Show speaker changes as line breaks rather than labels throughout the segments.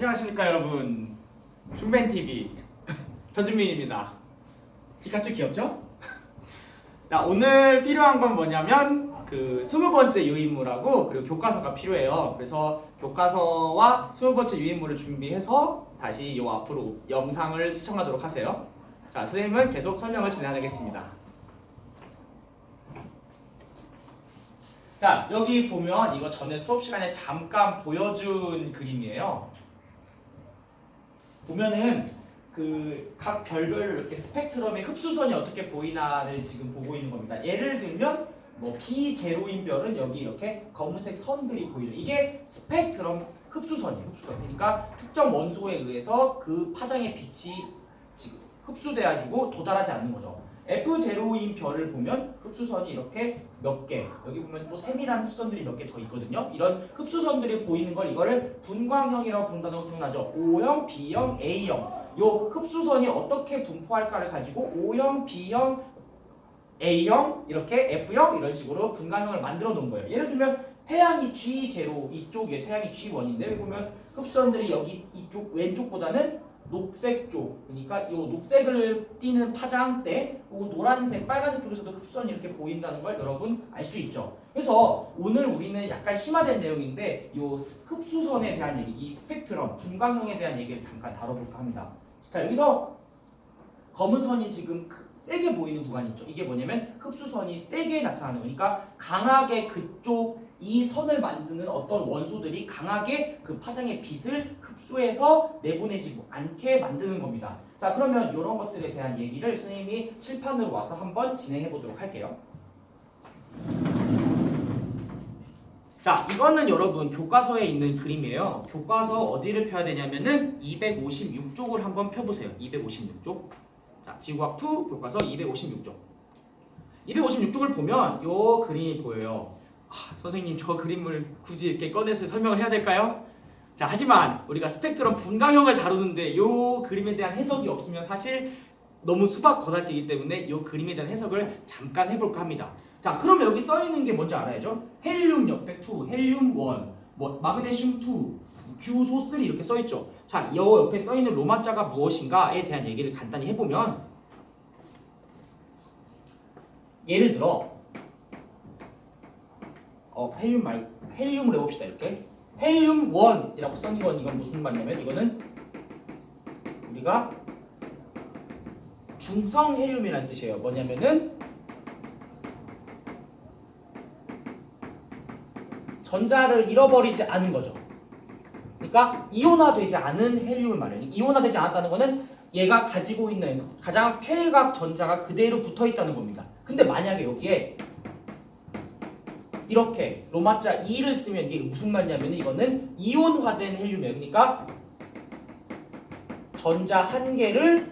안녕하십니까 여러분, 준벤TV 전준민입니다. 피카츄 귀엽죠? 자, 오늘 필요한 건 뭐냐면 그 20번째 유인물하고 그리고 교과서가 필요해요. 그래서 교과서와 20번째 유인물을 준비해서 다시 요 앞으로 영상을 시청하도록 하세요. 자, 선생님은 계속 설명을 진행하겠습니다. 자, 여기 보면 이거 전에 수업 시간에 잠깐 보여준 그림이에요. 보면은 그 각 별별로 이렇게 스펙트럼의 흡수선이 어떻게 보이나를 지금 보고 있는 겁니다. 예를 들면 뭐 비제로인 별은 여기 이렇게 검은색 선들이 보이죠. 이게 스펙트럼 흡수선이에요. 흡수선. 그러니까 특정 원소에 의해서 그 파장의 빛이 지금 흡수돼가지고 도달하지 않는 거죠. F0인 별을 보면 흡수선이 이렇게 몇 개, 여기 보면 또 세밀한 흡수선들이 몇 개 더 있거든요. 이런 흡수선들이 보이는 걸 이거를 분광형이라고 부른다고 표현하죠. O형, B형, A형. 요 흡수선이 어떻게 분포할까를 가지고 O형, B형, A형, 이렇게 F형 이런 식으로 분광형을 만들어 놓은 거예요. 예를 들면 태양이 G0 이쪽에 태양이 G1인데 여기 보면 흡수선들이 여기 이쪽 왼쪽보다는 녹색 쪽, 그러니까 이 녹색을 띠는 파장대, 노란색, 빨간색 쪽에서도 흡수선이 이렇게 보인다는 걸 여러분 알 수 있죠. 그래서 오늘 우리는 약간 심화된 내용인데 이 흡수선에 대한 얘기, 이 스펙트럼, 분광형에 대한 얘기를 잠깐 다뤄볼까 합니다. 자, 여기서 검은 선이 지금 세게 보이는 구간이 있죠. 이게 뭐냐면 흡수선이 세게 나타나는 거니까 강하게 그쪽 이 선을 만드는 어떤 원소들이 강하게 그 파장의 빛을 흡수해서 내보내지 않게 만드는 겁니다. 자, 그러면 이런 것들에 대한 얘기를 선생님이 칠판으로 와서 한번 진행해 보도록 할게요. 자, 이거는 여러분 교과서에 있는 그림이에요. 교과서 어디를 펴야 되냐면은 256쪽을 한번 펴보세요. 256쪽. 자, 지구학 2 교과서 256쪽. 256쪽을 보면 요 그림이 보여요. 선생님, 저 그림을 굳이 이렇게 꺼내서 설명을 해야 될까요? 자, 하지만 우리가 스펙트럼 분광형을 다루는데 요 그림에 대한 해석이 없으면 사실 너무 수박 거달기이기 때문에 요 그림에 대한 해석을 잠깐 해볼까 합니다. 자, 그러면 여기 써있는 게 뭔지 알아야죠? 헬륨 옆에 2, 헬륨 1, 뭐 마그네슘 2, 규소 3 이렇게 써있죠. 자, 이 옆에 써있는 로마자가 무엇인가에 대한 얘기를 간단히 해보면, 예를 들어 헬륨을 해봅시다. 이렇게 헬륨 1이라고 써는 건 이건 무슨 말이냐면 이거는 우리가 중성 헬륨이라는 뜻이에요. 뭐냐면은 전자를 잃어버리지 않은 거죠. 그러니까 이온화되지 않은 헬륨을 말해요. 이온화되지 않았다는 거는 얘가 가지고 있는 가장 최일각 전자가 그대로 붙어 있다는 겁니다. 근데 만약에 여기에 이렇게 로마자 2를 쓰면 이게 무슨 말이냐면 이거는 이온화된 헬륨이에요. 그러니까 전자 한 개를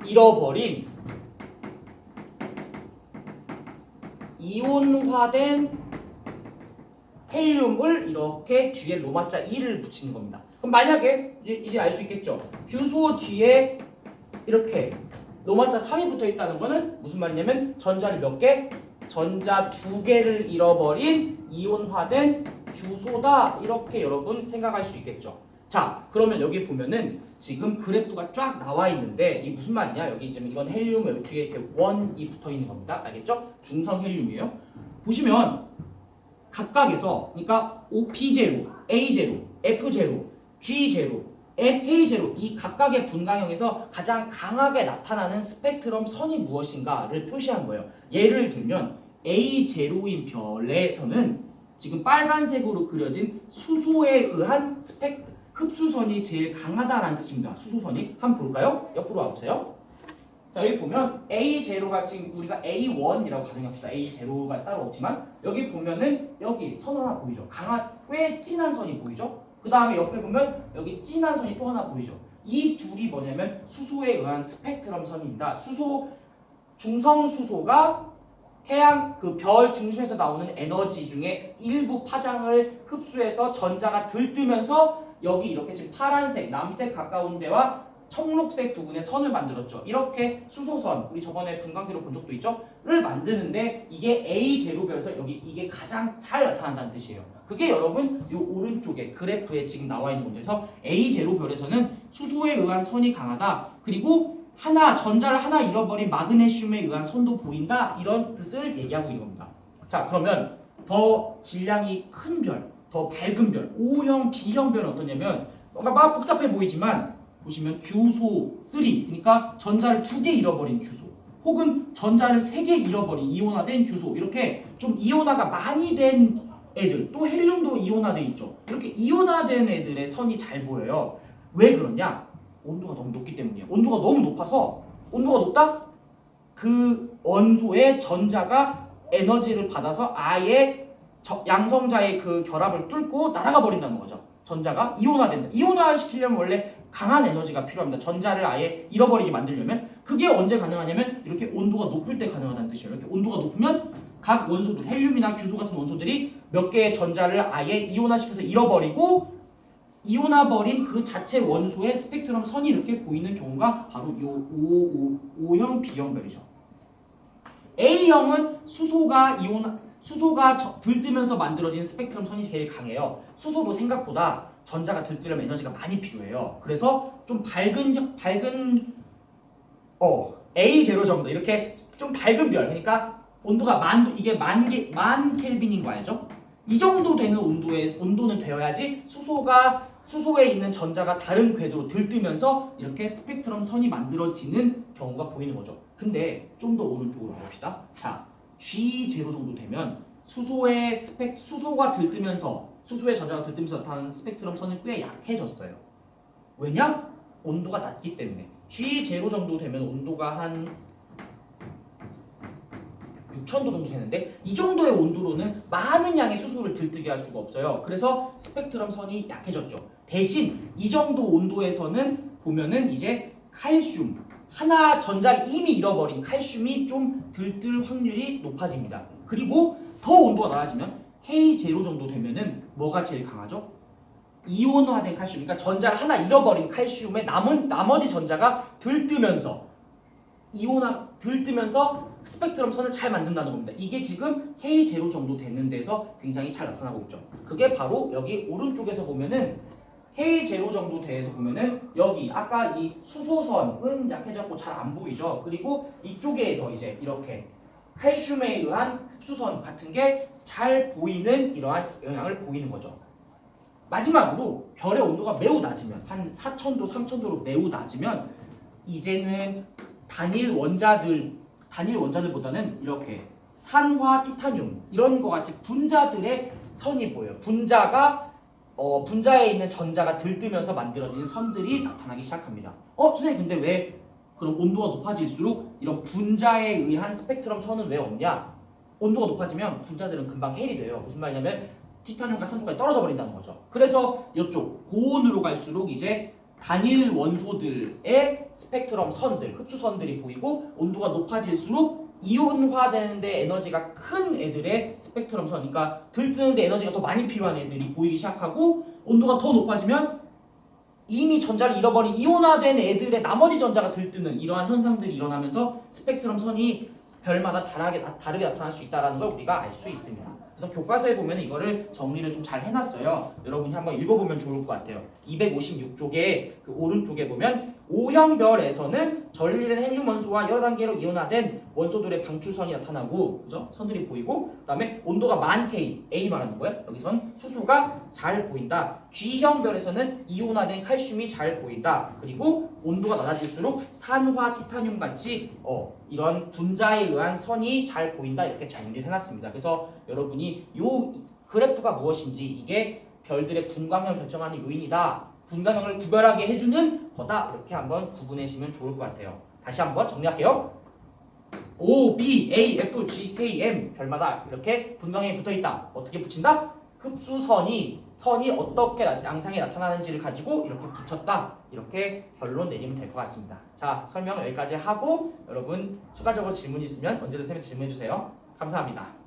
잃어버린 이온화된 헬륨을 이렇게 뒤에 로마자 2를 붙이는 겁니다. 그럼 만약에 이제 알 수 있겠죠. 규소 뒤에 이렇게 로마자 3이 붙어 있다는 거는 무슨 말이냐면 전자를 몇 개? 전자 2개를 잃어버린 이온화된 규소다. 이렇게 여러분 생각할 수 있겠죠. 자, 그러면 여기 보면은 지금 그래프가 쫙 나와 있는데 이게 무슨 말이냐? 여기 지금 이건 헬륨 여기 뒤에 이렇게 1이 붙어 있는 겁니다. 알겠죠? 중성 헬륨이에요. 보시면 각각에서 그러니까 B0, A0, F0, G0, K0 이 각각의 분광형에서 가장 강하게 나타나는 스펙트럼 선이 무엇인가를 표시한 거예요. 예를 들면 A0인 별에서는 지금 빨간색으로 그려진 수소에 의한 흡수선이 제일 강하다라는 뜻입니다. 수소선이 한번 볼까요? 옆으로 와보세요. 자, 여기 보면 A0가 지금 우리가 A1이라고 가정합시다. A0가 따로 없지만 여기 보면은 여기 선 하나 보이죠? 꽤 진한 선이 보이죠? 그 다음에 옆에 보면 여기 진한 선이 또 하나 보이죠? 이 둘이 뭐냐면 수소에 의한 스펙트럼 선입니다. 중성 수소가 태양 그 별 중심에서 나오는 에너지 중에 일부 파장을 흡수해서 전자가 들뜨면서 여기 이렇게 지금 파란색, 남색 가까운 데와 청록색 부분에 선을 만들었죠. 이렇게 수소선, 우리 저번에 분광기로 본 적도 있죠? 를 만드는데 이게 A0별에서 여기 이게 가장 잘 나타난다는 뜻이에요. 그게 여러분 이 오른쪽에 그래프에 지금 나와 있는 문제에서 A0별에서는 수소에 의한 선이 강하다. 그리고 전자를 하나 잃어버린 마그네슘에 의한 선도 보인다. 이런 뜻을 얘기하고 있는 겁니다. 자, 그러면 더 질량이 큰 별, 더 밝은 별, O형, B형 별은 어떠냐면 뭔가 막 복잡해 보이지만 보시면 규소 3, 그러니까 전자를 2개 잃어버린 규소, 혹은 전자를 3개 잃어버린 이온화된 규소, 이렇게 좀 이온화가 많이 된 애들, 또 헬륨도 이온화돼 있죠. 이렇게 이온화된 애들의 선이 잘 보여요. 왜 그러냐? 온도가 너무 높기 때문이에요. 온도가 너무 높아서, 온도가 높다? 그 원소의 전자가 에너지를 받아서 아예 양성자의 그 결합을 뚫고 날아가 버린다는 거죠. 전자가 이온화된다. 이온화시키려면 원래 강한 에너지가 필요합니다. 전자를 아예 잃어버리게 만들려면. 그게 언제 가능하냐면 이렇게 온도가 높을 때 가능하다는 뜻이에요. 이렇게 온도가 높으면 각 원소들, 헬륨이나 규소 같은 원소들이 몇 개의 전자를 아예 이온화시켜서 잃어버리고, 이온화버린 그 자체 원소의 스펙트럼 선이 이렇게 보이는 경우가 바로 요 O형, B형 별이죠. A형은 수소가 들뜨면서 만들어진 스펙트럼 선이 제일 강해요. 수소도 생각보다 전자가 들뜨려면 에너지가 많이 필요해요. 그래서 좀 밝은 A0 정도, 이렇게 좀 밝은 별, 그러니까 온도가 이게 만 켈빈인 거 알죠? 이 정도 되는 온도는 되어야지 수소에 있는 전자가 다른 궤도로 들뜨면서 이렇게 스펙트럼 선이 만들어지는 경우가 보이는 거죠. 근데 좀 더 오른쪽으로 가봅시다. 자, G0 정도 되면 수소의 전자가 들뜨면서 나타나는 스펙트럼 선은 꽤 약해졌어요. 왜냐? 온도가 낮기 때문에. G0 정도 되면 온도가 한 6000도 정도 되는데, 이 정도의 온도로는 많은 양의 수소를 들뜨게 할 수가 없어요. 그래서 스펙트럼 선이 약해졌죠. 대신 이 정도 온도에서는 보면은 이제 칼슘, 하나 전자를 이미 잃어버린 칼슘이 좀 들뜰 확률이 높아집니다. 그리고 더 온도가 낮아지면 K0 정도 되면은 뭐가 제일 강하죠? 이온화된 칼슘, 그러니까 전자를 하나 잃어버린 칼슘의 나머지 전자가 들뜨면서 스펙트럼 선을 잘 만든다는 겁니다. 이게 지금 K0 정도 되는 데서 굉장히 잘 나타나고 있죠. 그게 바로 여기 오른쪽에서 보면은 K0 정도 돼서 보면은 여기 아까 이 수소선은 약해졌고 잘 안 보이죠. 그리고 이쪽에서 이제 이렇게 칼슘에 의한 흡수선 같은 게 잘 보이는 이러한 영향을 보이는 거죠. 마지막으로 별의 온도가 매우 낮으면 한 4000도, 3000도로 매우 낮으면 이제는 단일 원자들보다는 이렇게 산화, 티타늄 이런 거 같이 분자들의 선이 보여요. 분자에 있는 전자가 들뜨면서 만들어진 선들이 나타나기 시작합니다. 선생님, 근데 왜 그럼 온도가 높아질수록 이런 분자에 의한 스펙트럼 선은 왜 없냐? 온도가 높아지면 분자들은 금방 해일이 돼요. 무슨 말이냐면 티타늄과 산소까지 떨어져 버린다는 거죠. 그래서 이쪽 고온으로 갈수록 이제 단일 원소들의 스펙트럼 선들, 흡수선들이 보이고, 온도가 높아질수록 이온화되는데 에너지가 큰 애들의 스펙트럼 선, 그러니까 들뜨는데 에너지가 더 많이 필요한 애들이 보이기 시작하고, 온도가 더 높아지면 이미 전자를 잃어버린 이온화된 애들의 나머지 전자가 들뜨는 이러한 현상들이 일어나면서 스펙트럼 선이 별마다 다르게 나타날 수 있다는 걸 우리가 알 수 있습니다. 그래서 교과서에 보면 이거를 정리를 좀 잘 해놨어요. 여러분이 한번 읽어보면 좋을 것 같아요. 256쪽에 그 오른쪽에 보면 O형 별에서는 전리된 헬륨 원소와 여러 단계로 이온화된 원소들의 방출선이 나타나고, 그죠? 선들이 보이고, 그다음에 온도가 만 K, A 말하는 거예요. 여기선 수소가 잘 보인다. G형 별에서는 이온화된 칼슘이 잘 보인다. 그리고 온도가 낮아질수록 산화, 티타늄 같이 이런 분자에 의한 선이 잘 보인다. 이렇게 정리를 해놨습니다. 그래서 여러분이 요 그래프가 무엇인지, 이게 별들의 분광형을 결정하는 요인이다, 분광형을 구별하게 해주는 거다, 이렇게 한번 구분하시면 좋을 것 같아요. 다시 한번 정리할게요. O, B, A, F, G, K, M 별마다 이렇게 분광형이 붙어있다. 어떻게 붙인다? 흡수선이 어떻게 양상에 나타나는지를 가지고 이렇게 붙였다. 이렇게 결론 내리면 될 것 같습니다. 자, 설명 여기까지 하고, 여러분 추가적으로 질문 있으면 언제든 쌤한테 질문해 주세요. 감사합니다.